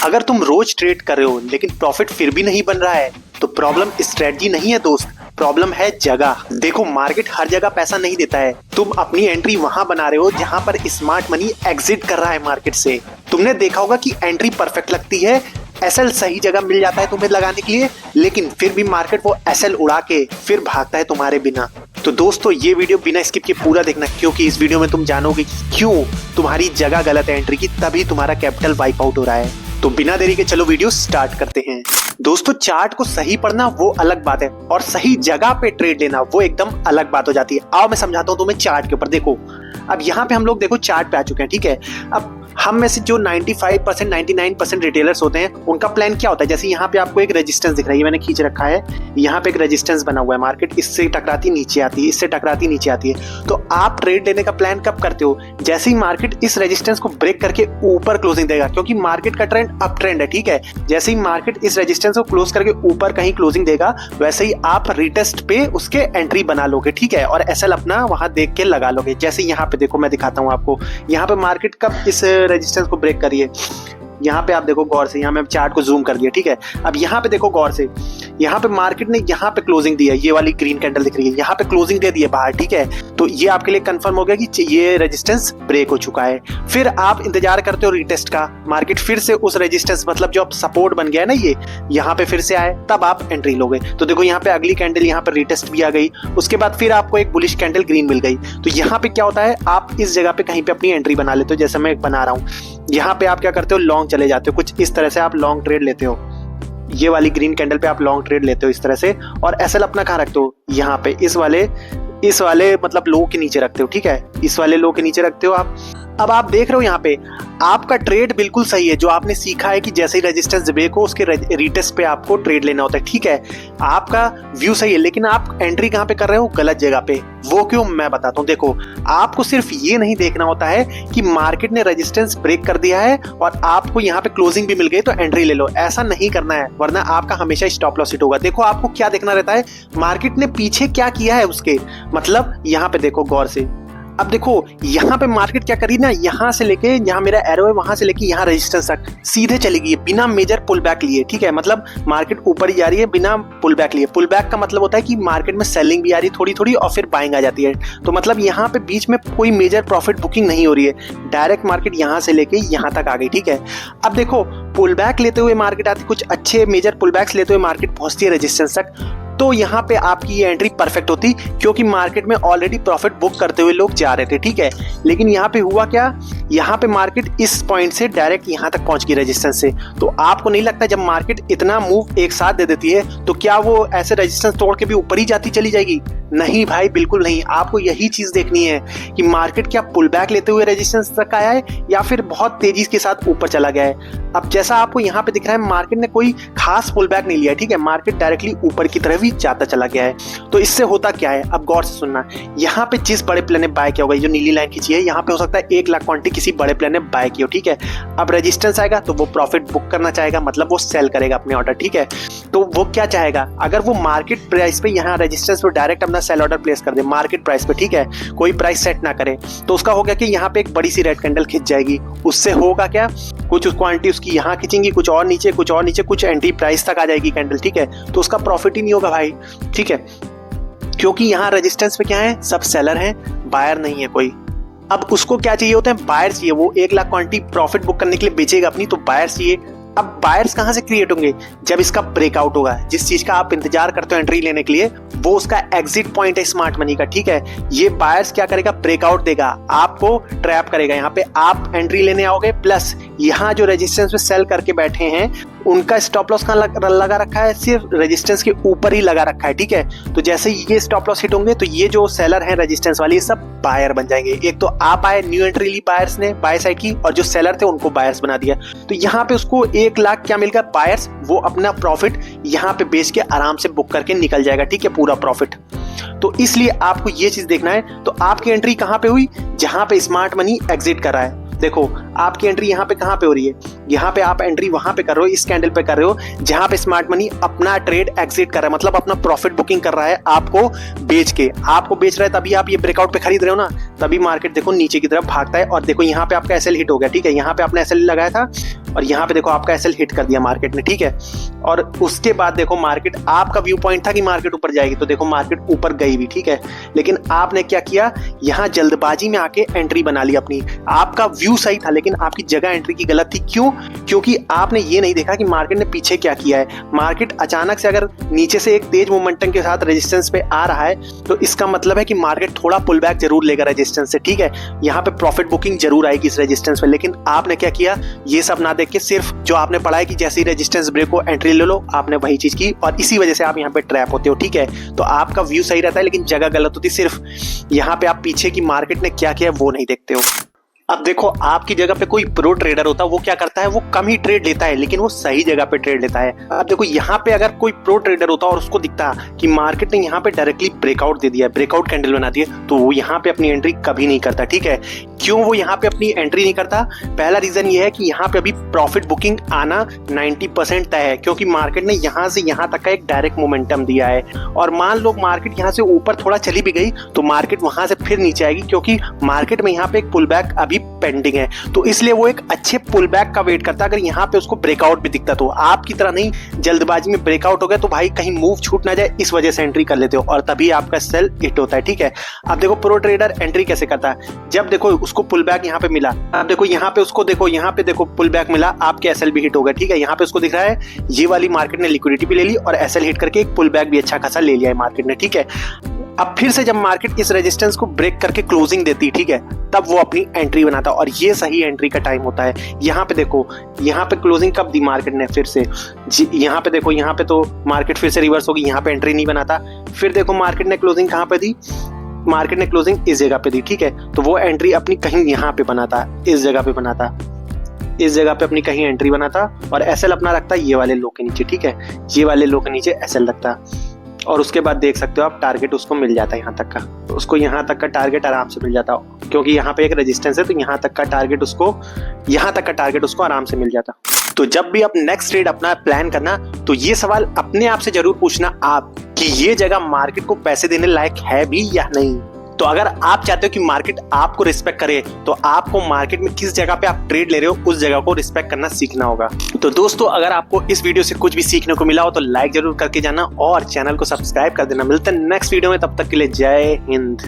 अगर तुम रोज ट्रेड कर रहे हो लेकिन प्रॉफिट फिर भी नहीं बन रहा है तो प्रॉब्लम स्ट्रेटजी नहीं है दोस्त, प्रॉब्लम है जगह। देखो मार्केट हर जगह पैसा नहीं देता है। तुम अपनी एंट्री वहां बना रहे हो जहां पर स्मार्ट मनी एग्जिट कर रहा है मार्केट से। तुमने देखा होगा कि एंट्री परफेक्ट लगती है, एसएल सही जगह मिल जाता है तुम्हें लगाने के लिए, लेकिन फिर भी मार्केट वो एसएल उड़ा के फिर भागता है तुम्हारे बिना। तो दोस्तों ये वीडियो बिना स्किप के पूरा देखना, क्योंकि इस वीडियो में तुम जानोगे कि क्यों तुम्हारी जगह गलत है एंट्री की, तभी तुम्हारा कैपिटल वाइप आउट हो रहा है। तो बिना देरी के चलो वीडियो स्टार्ट करते हैं। दोस्तों चार्ट को सही पढ़ना वो अलग बात है और सही जगह पे ट्रेड लेना वो एकदम अलग बात हो जाती है। आओ मैं समझाता हूँ तुम्हें चार्ट के ऊपर। देखो अब यहाँ पे हम लोग देखो चार्ट पे आ चुके हैं, ठीक है। अब हम में से जो 95% 99% रिटेलर्स होते हैं उनका प्लान क्या होता है, जैसे यहाँ पे आपको एक रेजिस्टेंस दिख रहा है, मैंने खींच रखा है, यहाँ पे एक रेजिस्टेंस बना हुआ है, मार्केट इससे टकराती नीचे आती है, इससे टकराती नीचे आती है। तो आप ट्रेड लेने का प्लान कब करते हो, जैसे ही मार्केट इस रेजिस्टेंस को ब्रेक करके ऊपर क्लोजिंग देगा, क्योंकि मार्केट का ट्रेंड अप ट्रेंड है, ठीक है। जैसे ही मार्केट इस रेजिस्टेंस को क्लोज करके ऊपर कहीं क्लोजिंग देगा वैसे ही आप रिटेस्ट पे उसके एंट्री बना लोगे, ठीक है, और एसएल अपना वहां देख के लगा लोगे। जैसे यहाँ पे देखो मैं दिखाता हूँ आपको, यहाँ पे मार्केट कब इस रेजिस्टेंस को ब्रेक करिए, यहाँ पे आप देखो गौर से, यहाँ मैं चार्ट को जूम कर दिया, ठीक है। अब यहाँ पे देखो गौर से, यहाँ पे मार्केट ने यहाँ पे क्लोजिंग दी है, ये वाली ग्रीन कैंडल दिख रही है, यहाँ पे क्लोजिंग दे दी है बाहर, ठीक है। तो ये आपके लिए कंफर्म हो गया कि ये रेजिस्टेंस ब्रेक हो चुका है। फिर आप इंतजार करते हो रिटेस्ट का, मार्केट फिर से उस रेजिस्टेंस मतलब जो सपोर्ट बन गया है ना ये, यहाँ पे फिर से आए, तब आप एंट्री लोगे। तो देखो यहाँ पे अगली कैंडल यहाँ पे रिटेस्ट भी आ गई, उसके बाद फिर आपको एक बुलिश कैंडल ग्रीन मिल गई। तो यहाँ पे क्या होता है, आप इस जगह पे कहीं पे अपनी एंट्री बना लेते हो, जैसे मैं एक बना रहा हूँ। यहाँ पे आप क्या करते हो, लॉन्ग चले जाते हो, कुछ इस तरह से आप लॉन्ग ट्रेड लेते हो, ये वाली ग्रीन कैंडल पे आप लॉन्ग ट्रेड लेते हो इस तरह से, और एसएल अपना कहाँ रखते हो, यहाँ पे इस वाले मतलब लो के नीचे रखते हो, ठीक है, इस वाले लो के नीचे रखते हो आप। अब आप देख रहे हो यहाँ पे आपका ट्रेड बिल्कुल सही है, जो आपने सीखा है कि जैसे ही रेजिस्टेंस ब्रेक हो उसके रिटेस्ट पे आपको ट्रेड लेना होता है, ठीक है, आपका व्यू सही है, लेकिन आप एंट्री कहाँ पे कर रहे हो, गलत जगह पे। वो क्यों, मैं बताता हूँ। देखो आपको सिर्फ ये नहीं देखना होता है कि मार्केट ने रेजिस्टेंस ब्रेक कर दिया है और आपको यहाँ पे क्लोजिंग भी मिल गई तो एंट्री ले लो, ऐसा नहीं करना है, वरना आपका हमेशा स्टॉप लॉस हिट होगा। देखो आपको क्या देखना रहता है, मार्केट ने पीछे क्या किया है उसके, मतलब यहाँ पे देखो गौर से। अब देखो यहाँ पे मार्केट क्या करी ना, यहाँ से लेके यहाँ मेरा एरो है, वहां से लेके यहाँ रेजिस्टेंस तक सीधे चली गई है बिना मेजर पुल बैक लिए, ठीक है। मतलब मार्केट ऊपर ही जा रही है बिना पुल बैक लिए। पुल बैक का मतलब होता है कि मार्केट में सेलिंग भी आ रही है थोड़ी थोड़ी और फिर बाइंग आ जाती है। तो मतलब यहाँ पे बीच में कोई मेजर प्रॉफिट बुकिंग नहीं हो रही है, डायरेक्ट मार्केट यहाँ से लेके यहाँ तक आ गई, ठीक है। अब देखो पुल बैक लेते हुए मार्केट आती, कुछ अच्छे मेजर पुल बैक्स लेते हुए मार्केट पहुंचती है रेजिस्टेंस तक, तो यहाँ पे आपकी ये एंट्री परफेक्ट होती, क्योंकि मार्केट में ऑलरेडी प्रॉफिट बुक करते हुए लोग जा रहे थे, ठीक है। लेकिन यहाँ पे हुआ क्या, यहाँ पे मार्केट इस पॉइंट से डायरेक्ट यहाँ तक पहुंच गई रेजिस्टेंस से। तो आपको नहीं लगता जब मार्केट इतना मूव एक साथ दे देती है तो क्या वो ऐसे रेजिस्टेंस तोड़ के भी ऊपर ही जाती चली जाएगी? नहीं भाई, बिल्कुल नहीं। आपको यही चीज देखनी है कि मार्केट क्या पुल बैक लेते हुए रेजिस्टेंस तक आया है या फिर बहुत तेजी के साथ ऊपर चला गया है। अब जैसा आपको यहाँ पे दिख रहा है, मार्केट ने कोई खास पुल बैक नहीं लिया, ठीक है, मार्केट डायरेक्टली ऊपर की तरफ ही जाता चला गया है। तो इससे होता क्या है, अब गौर से सुनना, यहाँ पे जिस बड़े प्लेयर ने बाय किया होगा, जो नीली लाइन खींची है, यहाँ पे हो सकता है 1 लाख क्वांटिटी किसी बड़े प्लेयर ने बाय की हो, ठीक है। अब रेजिस्टेंस आएगा तो वो प्रॉफिट बुक करना चाहेगा, मतलब वो सेल करेगा अपने ऑर्डर, ठीक है। तो वो क्या चाहेगा, अगर वो मार्केट प्राइस पे यहाँ रेजिस्टेंस पे डायरेक्ट अपना सेल ऑर्डर प्लेस कर दे मार्केट प्राइस पे, ठीक है, कोई प्राइस सेट ना करे, तो उसका हो गया कि यहाँ पे एक बड़ी सी रेड कैंडल खिंच जाएगी। उससे होगा क्या, कुछ क्वांटिटी उसकी यहाँ खींचेंगी, कुछ और नीचे, कुछ और नीचे, कुछ एंट्री प्राइस तक आ जाएगी कैंडल, ठीक है। तो उसका प्रॉफिट ही नहीं होगा भाई, ठीक है, क्योंकि यहाँ रेजिस्टेंस पे क्या है, सब सेलर हैं, बायर नहीं है कोई। अब उसको क्या चाहिए होता है, बायर चाहिए। वो 1 लाख क्वांटिटी प्रॉफिट बुक करने के लिए बेचेगा अपनी, तो बायर चाहिए। अब बायर्स कहां से क्रिएट होंगे, जब इसका ब्रेकआउट होगा, जिस चीज का आप इंतजार करते हो एंट्री लेने के लिए, वो उसका एग्जिट पॉइंट है स्मार्ट मनी का, ठीक है। ये बायर्स क्या करेगा, ब्रेकआउट देगा, आपको ट्रैप करेगा, यहाँ पे आप एंट्री लेने आओगे, प्लस यहाँ जो रेजिस्टेंस पे सेल करके बैठे हैं उनका स्टॉप लॉस कहाँ लगा रखा है, सिर्फ रेजिस्टेंस के ऊपर ही लगा रखा है, ठीक है। तो जैसे ये स्टॉप लॉस हिट होंगे तो ये जो सेलर हैं रेजिस्टेंस वाली, ये सब बायर बन जाएंगे। एक तो आप आए, न्यू एंट्री ली बायर्स ने बाय साइड की, और जो सेलर थे उनको बायर्स बना दिया। तो यहाँ पे उसको 1 लाख क्या मिल गया, बायर्स, वो अपना प्रॉफिट यहाँ पे बेच के आराम से बुक करके निकल जाएगा, ठीक है, पूरा प्रॉफिट। तो इसलिए आपको ये चीज देखना है। तो आपकी एंट्री कहाँ पे हुई, जहां पे स्मार्ट मनी एग्जिट कर रहा है। देखो आपकी एंट्री यहाँ पे कहाँ पे हो रही है, यहाँ पे आप एंट्री वहां पे कर रहे हो, इस कैंडल पे कर रहे हो जहां पे स्मार्ट मनी अपना ट्रेड एग्जिट कर रहा है, मतलब अपना प्रॉफिट बुकिंग कर रहा है आपको बेच के। आपको बेच रहा है तभी आप ये ब्रेकआउट पे खरीद रहे हो ना, तभी मार्केट देखो नीचे की तरफ भागता है। और देखो यहाँ पे आपका एसएल हिट हो गया, ठीक है, यहाँ पे आपने एसएल लगाया था, और यहाँ पे देखो आपका एसएल हिट कर दिया मार्केट ने, ठीक है। और उसके बाद देखो मार्केट, आपका व्यू पॉइंट था कि मार्केट ऊपर जाएगी, तो देखो मार्केट ऊपर गई भी, ठीक है। लेकिन आपने क्या किया, यहाँ जल्दबाजी में आके एंट्री बना ली अपनी। आपका व्यू सही था लेकिन आपकी जगह एंट्री की गलत थी। क्यों? क्योंकि आपने ये नहीं देखा कि मार्केट ने पीछे क्या किया है। मार्केट अचानक से अगर नीचे से एक तेज मोमेंटम के साथ रेजिस्टेंस पे आ रहा है तो इसका मतलब है कि मार्केट थोड़ा पुल बैक जरूर लेगा रेजिस्टेंस से, ठीक है। यहाँ पे प्रॉफिट बुकिंग जरूर आएगी इस रेजिस्टेंस पे। लेकिन आपने क्या किया, ये सब ना देख के सिर्फ जो आपने पढ़ा है कि जैसे ही रेजिस्टेंस ब्रेक हो एंट्री ले लो, आपने वही चीज की और इसी वजह से आप यहाँ पे ट्रैप होते हो, ठीक है। तो आपका व्यू सही रहता है लेकिन जगह गलत होती, सिर्फ यहाँ पे आप पीछे की मार्केट ने क्या किया वो नहीं देखते हो। अब देखो आपकी जगह पे कोई प्रो ट्रेडर होता है, वो क्या करता है, वो कम ही ट्रेड लेता है लेकिन वो सही जगह पे ट्रेड लेता है। अब देखो यहाँ पे अगर कोई प्रो ट्रेडर होता और उसको दिखता कि मार्केट ने यहाँ पे डायरेक्टली ब्रेकआउट दे दिया है, ब्रेकआउट कैंडल बना दी है, तो वो यहाँ पे अपनी एंट्री कभी नहीं करता, ठीक है। क्यों वो यहाँ पे अपनी एंट्री नहीं करता? पहला रीजन ये है कि यहाँ पे अभी प्रॉफिट बुकिंग आना 90% तय है, क्योंकि मार्केट ने यहाँ से यहाँ तक का एक डायरेक्ट मोमेंटम दिया है। और मान लो मार्केट यहाँ से ऊपर थोड़ा चली भी गई तो मार्केट वहां से फिर नीचे आएगी, क्योंकि मार्केट में यहाँ पे एक पुल बैक अभी पेंडिंग है। तो इसलिए वो एक अच्छे पुल बैक का वेट करता है। अगर यहाँ पे उसको ब्रेकआउट भी दिखता तो आपकी तरह नहीं जल्दबाजी में ब्रेकआउट हो गया तो भाई कहीं मूव छूट ना जाए, इस वजह से एंट्री कर लेते हो और तभी आपका सेल हिट होता है, ठीक है। अब देखो प्रो ट्रेडर एंट्री कैसे करता है, जब देखो उसको पुल बैक यहाँ पे मिला, अब देखो यहाँ पे उसको देखो, यहाँ पे देखो पुल बैक मिला, आपके एसएल भी हिट हो गया, ठीक है। यहाँ पे उसको दिख रहा है ये वाली मार्केट ने लिक्विडिटी भी ले ली और एसएल हिट करके एक पुल बैक भी अच्छा खासा ले लिया है मार्केट ने, ठीक है। अब फिर से जब मार्केट इस रेजिस्टेंस को ब्रेक करके क्लोजिंग देती है, ठीक है, तब वो अपनी एंट्री बनाता है और ये सही एंट्री का टाइम होता है। यहाँ पे देखो, यहाँ पे क्लोजिंग कब दी मार्केट ने, फिर से यहाँ पे देखो, यहाँ पे तो मार्केट फिर से रिवर्स होगी, यहाँ पे एंट्री नहीं बनाता। फिर देखो मार्केट ने क्लोजिंग कहाँ पे दी, मार्केट ने क्लोजिंग इस जगह पे दी, ठीक है। तो वो एंट्री अपनी कहीं यहाँ पे बनाता, इस जगह पे बनाता, इस जगह पे अपनी कहीं एंट्री बनाता और एसएल अपना रखता ये वाले लो के नीचे, ठीक है। ये वाले लो के नीचे एसएल रखता और उसके बाद देख सकते हो आप टारगेट उसको मिल जाता है यहाँ तक का, तो उसको यहाँ तक का टारगेट आराम से मिल जाता, क्योंकि यहाँ पे एक रेजिस्टेंस है तो यहाँ तक का टारगेट उसको, यहाँ तक का टारगेट उसको आराम से मिल जाता। तो जब भी आप नेक्स्ट ट्रेड अपना प्लान करना तो ये सवाल अपने आप से जरूर पूछना आप कि ये जगह मार्केट को पैसे देने लायक है भी या नहीं। तो अगर आप चाहते हो कि मार्केट आपको रिस्पेक्ट करे तो आपको मार्केट में किस जगह पे आप ट्रेड ले रहे हो उस जगह को रिस्पेक्ट करना सीखना होगा। तो दोस्तों अगर आपको इस वीडियो से कुछ भी सीखने को मिला हो तो लाइक जरूर करके जाना और चैनल को सब्सक्राइब कर देना। मिलते हैं नेक्स्ट वीडियो में, तब तक के लिए जय हिंद।